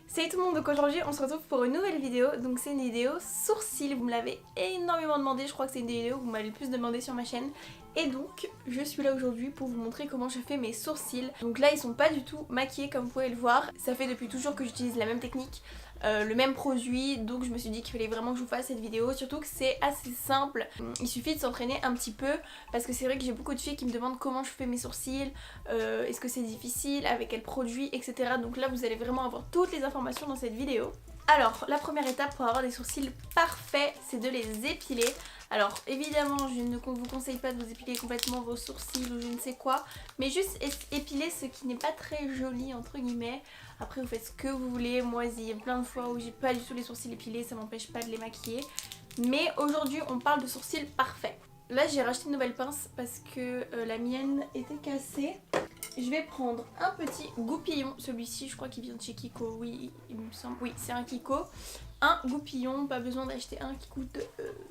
Salut tout le monde, donc aujourd'hui on se retrouve pour une nouvelle vidéo. Donc c'est une vidéo sourcils, vous me l'avez énormément demandé, je crois que c'est une des vidéos que vous m'avez le plus demandé sur ma chaîne. Et donc je suis là aujourd'hui pour vous montrer comment je fais mes sourcils. Donc là ils sont pas du tout maquillés comme vous pouvez le voir. Ça fait depuis toujours que j'utilise la même technique, le même produit. Donc je me suis dit qu'il fallait vraiment que je vous fasse cette vidéo. Surtout que c'est assez simple, il suffit de s'entraîner un petit peu. Parce que c'est vrai que j'ai beaucoup de filles qui me demandent comment je fais mes sourcils, est-ce que c'est difficile, avec quel produit, etc. Donc là vous allez vraiment avoir toutes les informations dans cette vidéo. Alors la première étape pour avoir des sourcils parfaits, c'est de les épiler. Alors évidemment je ne vous conseille pas de vous épiler complètement vos sourcils ou je ne sais quoi, mais juste épiler ce qui n'est pas très joli entre guillemets. Après vous faites ce que vous voulez, moi il y a plein de fois où j'ai pas du tout les sourcils épilés, ça m'empêche pas de les maquiller. Mais aujourd'hui on parle de sourcils parfaits. Là j'ai racheté une nouvelle pince parce que la mienne était cassée. Je vais prendre un petit goupillon, celui-ci je crois qu'il vient de chez Kiko, oui il me semble, oui c'est un Kiko. Un goupillon, pas besoin d'acheter un qui coûte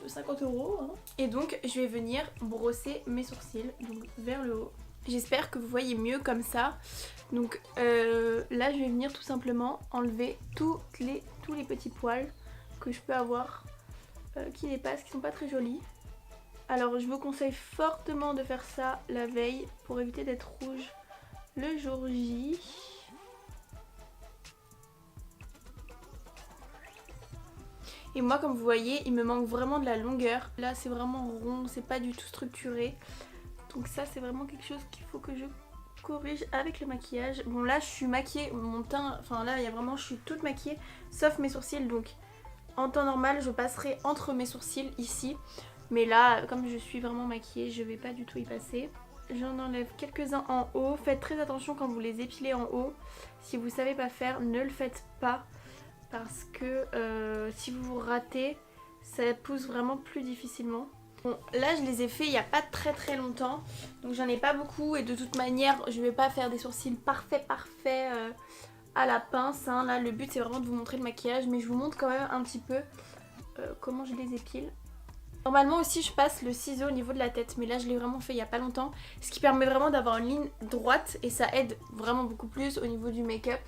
50 €. Hein. Et donc je vais venir brosser mes sourcils, donc vers le haut. J'espère que vous voyez mieux comme ça. Donc là je vais venir tout simplement enlever tous les petits poils que je peux avoir qui dépassent, qui sont pas très jolis. Alors je vous conseille fortement de faire ça la veille pour éviter d'être rouge le jour J. Et moi comme vous voyez il me manque vraiment de la longueur. Là c'est vraiment rond, c'est pas du tout structuré. Donc ça c'est vraiment quelque chose qu'il faut que je corrige avec le maquillage. Bon là je suis maquillée, mon teint, enfin là il y a vraiment, je suis toute maquillée sauf mes sourcils. Donc en temps normal je passerai entre mes sourcils ici. Mais là comme je suis vraiment maquillée je vais pas du tout y passer. J'en enlève quelques-uns en haut. Faites très attention quand vous les épilez en haut. Si vous savez pas faire, ne le faites pas. Parce que si vous ratez, ça pousse vraiment plus difficilement. Bon, là je les ai fait il n'y a pas très longtemps. Donc j'en ai pas beaucoup et de toute manière je vais pas faire des sourcils parfaits à la pince. Hein. Là le but c'est vraiment de vous montrer le maquillage. Mais je vous montre quand même un petit peu comment je les épile. Normalement aussi je passe le ciseau au niveau de la tête, mais là je l'ai vraiment fait il n'y a pas longtemps. Ce qui permet vraiment d'avoir une ligne droite et ça aide vraiment beaucoup plus au niveau du make-up.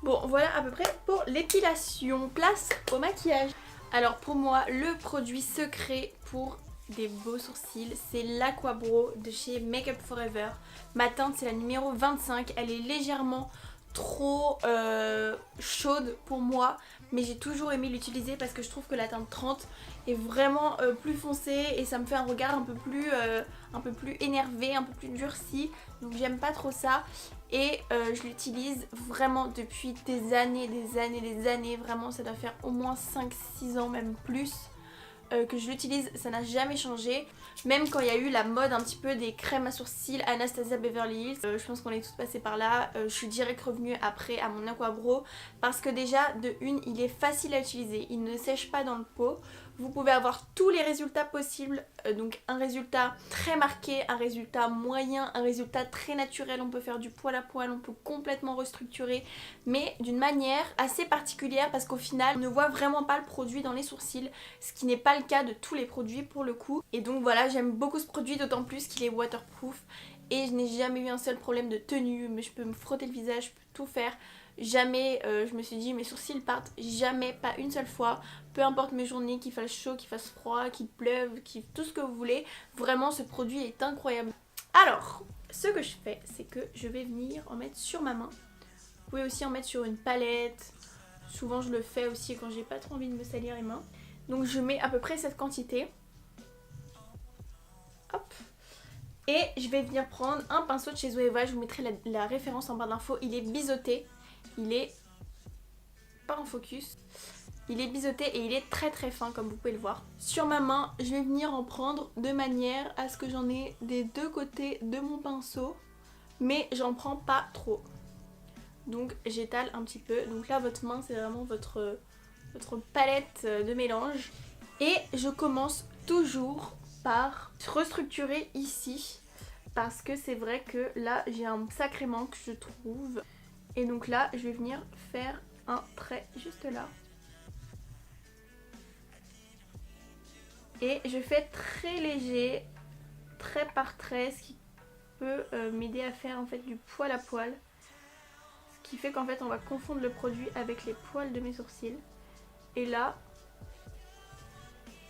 Bon voilà à peu près pour l'épilation. Place au maquillage. Alors pour moi le produit secret pour des beaux sourcils c'est l'Aquabro de chez Make Up Forever. Ma teinte c'est la numéro 25, elle est légèrement trop chaude pour moi, mais j'ai toujours aimé l'utiliser parce que je trouve que la teinte 30 est vraiment plus foncée et ça me fait un regard un peu plus énervé, un peu plus durci, donc j'aime pas trop ça. Et je l'utilise vraiment depuis des années, vraiment ça doit faire au moins 5-6 ans même plus que je l'utilise, ça n'a jamais changé. Même quand il y a eu la mode un petit peu des crèmes à sourcils Anastasia Beverly Hills, je pense qu'on est tous passés par là. Je suis direct revenue après à mon Aquabro parce que déjà de une il est facile à utiliser, il ne sèche pas dans le pot. Vous pouvez avoir tous les résultats possibles, donc un résultat très marqué, un résultat moyen, un résultat très naturel, on peut faire du poil à poil, on peut complètement restructurer, mais d'une manière assez particulière parce qu'au final on ne voit vraiment pas le produit dans les sourcils, ce qui n'est pas le cas de tous les produits pour le coup. Et donc voilà, j'aime beaucoup ce produit, d'autant plus qu'il est waterproof et je n'ai jamais eu un seul problème de tenue, mais je peux me frotter le visage, je peux tout faire. Jamais je me suis dit mes sourcils partent, jamais, pas une seule fois. Peu importe mes journées, qu'il fasse chaud, qu'il fasse froid, qu'il pleuve, tout ce que vous voulez. Vraiment ce produit est incroyable. Alors ce que je fais c'est que je vais venir en mettre sur ma main. Vous pouvez aussi en mettre sur une palette. Souvent je le fais aussi quand j'ai pas trop envie de me salir les mains. Donc je mets à peu près cette quantité. Hop. Et je vais venir prendre un pinceau de chez Zoeva, je vous mettrai la référence en barre d'infos. Il est biseauté, il est pas en focus. Il est biseauté et il est très fin comme vous pouvez le voir. Sur ma main, je vais venir en prendre de manière à ce que j'en ai des deux côtés de mon pinceau. Mais j'en prends pas trop. Donc j'étale un petit peu. Donc là votre main c'est vraiment votre palette de mélange. Et je commence toujours par restructurer ici. Parce que c'est vrai que là j'ai un sacré manque je trouve. Et donc là je vais venir faire un trait juste là. Et je fais très léger, trait par trait, ce qui peut m'aider à faire en fait du poil à poil. Ce qui fait qu'en fait on va confondre le produit avec les poils de mes sourcils. Et là,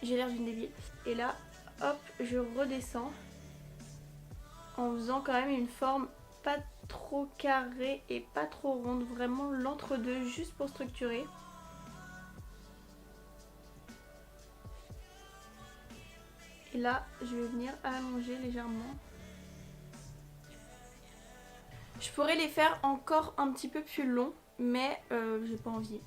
j'ai l'air d'une débile. Et là, hop, je redescends en faisant quand même une forme pas trop carrée et pas trop ronde, vraiment l'entre-deux, juste pour structurer. Et là, je vais venir allonger légèrement. Je pourrais les faire encore un petit peu plus longs, mais j'ai pas envie.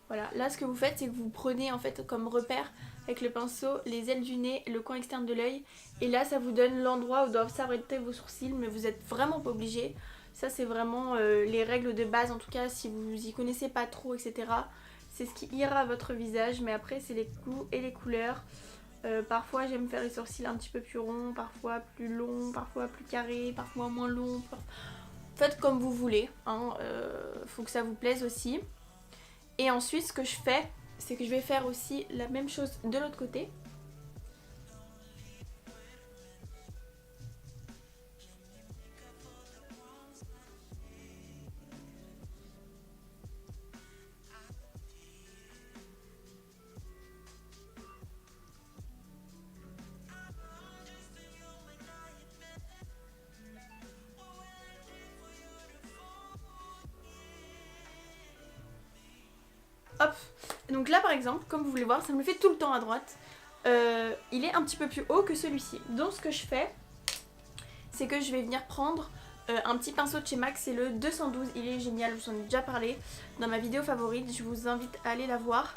Voilà, là ce que vous faites, c'est que vous prenez en fait comme repère avec le pinceau les ailes du nez, le coin externe de l'œil. Et là, ça vous donne l'endroit où doivent s'arrêter vos sourcils, mais vous n'êtes vraiment pas obligé. Ça, c'est vraiment les règles de base, en tout cas, si vous y connaissez pas trop, etc. C'est ce qui ira à votre visage, mais après, c'est les goûts et les couleurs. Parfois j'aime faire les sourcils un petit peu plus ronds, parfois plus longs, parfois plus carrés, parfois moins longs. Faites comme vous voulez, hein, faut que ça vous plaise aussi. Et ensuite ce que je fais, c'est que je vais faire aussi la même chose de l'autre côté. Hop, donc là par exemple, comme vous voulez voir, ça me le fait tout le temps à droite. Il est un petit peu plus haut que celui-ci. Donc ce que je fais, c'est que je vais venir prendre un petit pinceau de chez MAC, c'est le 212, il est génial, je vous en ai déjà parlé dans ma vidéo favorite, je vous invite à aller la voir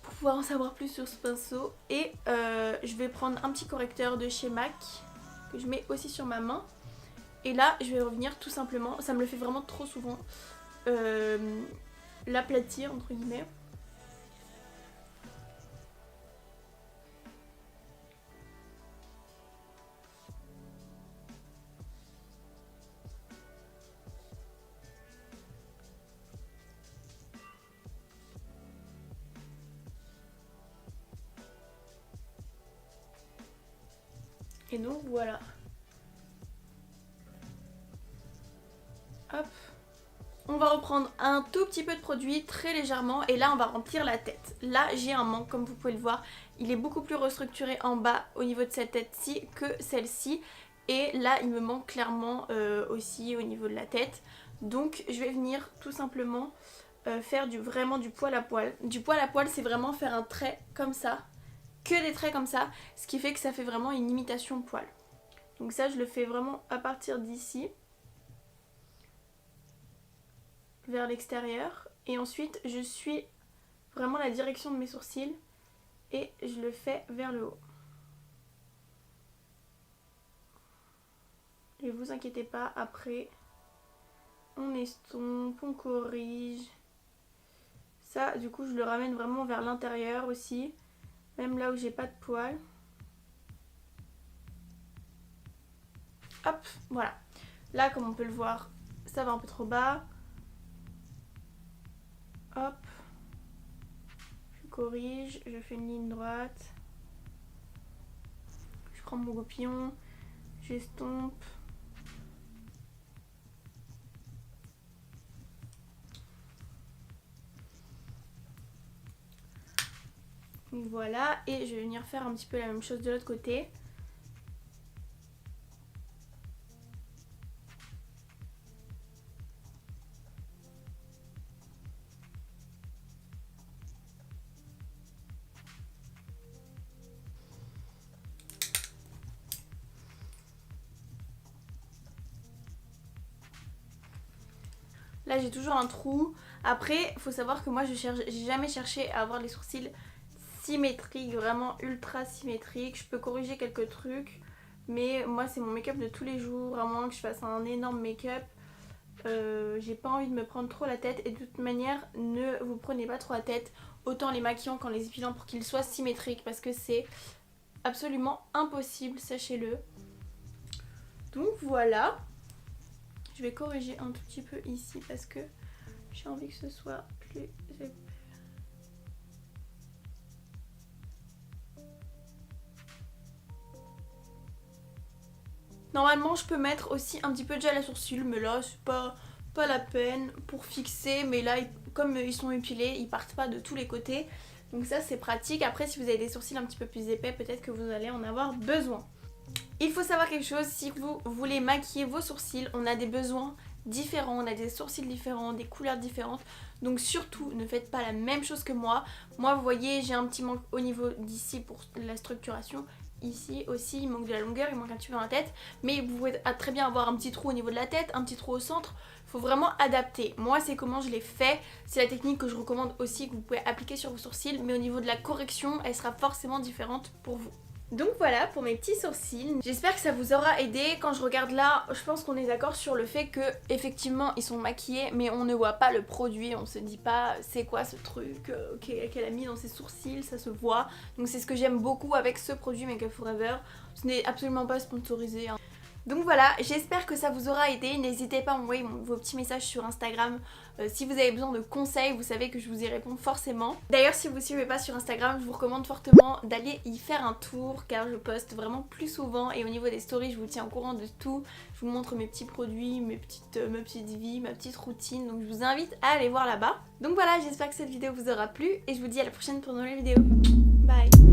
pour pouvoir en savoir plus sur ce pinceau. Et je vais prendre un petit correcteur de chez MAC que je mets aussi sur ma main. Et là je vais revenir tout simplement, ça me le fait vraiment trop souvent, l'aplatir entre guillemets. Et donc voilà. Hop. On va reprendre un tout petit peu de produit très légèrement et là on va remplir la tête. Là j'ai un manque comme vous pouvez le voir, il est beaucoup plus restructuré en bas au niveau de cette tête-ci que celle-ci. Et là il me manque clairement aussi au niveau de la tête. Donc je vais venir tout simplement faire vraiment du poil à poil. Du poil à poil, c'est vraiment faire un trait comme ça, que des traits comme ça, ce qui fait que ça fait vraiment une imitation de poil. Donc ça je le fais vraiment à partir d'ici vers l'extérieur et ensuite je suis vraiment la direction de mes sourcils et je le fais vers le haut. Et vous inquiétez pas, après on estompe, on corrige. Ça du coup je le ramène vraiment vers l'intérieur aussi, même là où j'ai pas de poils. Hop, voilà. Là comme on peut le voir, ça va un peu trop bas. Hop, je corrige, je fais une ligne droite, je prends mon goupillon, j'estompe. Voilà, et je vais venir faire un petit peu la même chose de l'autre côté. Là j'ai toujours un trou. Après il faut savoir que moi j'ai jamais cherché à avoir les sourcils symétriques, vraiment ultra symétriques. Je peux corriger quelques trucs, mais moi c'est mon make-up de tous les jours, à moins que je fasse un énorme make-up. J'ai pas envie de me prendre trop la tête et de toute manière ne vous prenez pas trop la tête, autant les maquillants qu'en les épilant, pour qu'ils soient symétriques, parce que c'est absolument impossible, sachez-le. Donc voilà. Je vais corriger un tout petit peu ici parce que j'ai envie que ce soit plus épais. Normalement je peux mettre aussi un petit peu de gel à sourcils, mais là c'est pas pas la peine pour fixer, mais là comme ils sont épilés, ils partent pas de tous les côtés. Donc ça c'est pratique. Après si vous avez des sourcils un petit peu plus épais, peut-être que vous allez en avoir besoin. Il faut savoir quelque chose, si vous voulez maquiller vos sourcils, on a des besoins différents, on a des sourcils différents, des couleurs différentes. Donc surtout ne faites pas la même chose que moi. Moi vous voyez j'ai un petit manque au niveau d'ici pour la structuration. Ici aussi il manque de la longueur, il manque un petit peu dans la tête. Mais vous pouvez très bien avoir un petit trou au niveau de la tête, un petit trou au centre. Il faut vraiment adapter. Moi c'est comment je l'ai fait. C'est la technique que je recommande aussi que vous pouvez appliquer sur vos sourcils. Mais au niveau de la correction elle sera forcément différente pour vous. Donc voilà pour mes petits sourcils, j'espère que ça vous aura aidé. Quand je regarde là, je pense qu'on est d'accord sur le fait que effectivement ils sont maquillés mais on ne voit pas le produit, on se dit pas c'est quoi ce truc qu'elle a mis dans ses sourcils, ça se voit. Donc c'est ce que j'aime beaucoup avec ce produit Make Up For Ever, ce n'est absolument pas sponsorisé hein. Donc voilà, j'espère que ça vous aura aidé. N'hésitez pas à m'envoyer vos petits messages sur Instagram. Si vous avez besoin de conseils, vous savez que je vous y réponds forcément. D'ailleurs, si vous ne suivez pas sur Instagram, je vous recommande fortement d'aller y faire un tour car je poste vraiment plus souvent et au niveau des stories, je vous tiens au courant de tout. Je vous montre mes petits produits, mes petites vies, ma petite routine. Donc je vous invite à aller voir là-bas. Donc voilà, j'espère que cette vidéo vous aura plu et je vous dis à la prochaine pour une nouvelle vidéo. Bye!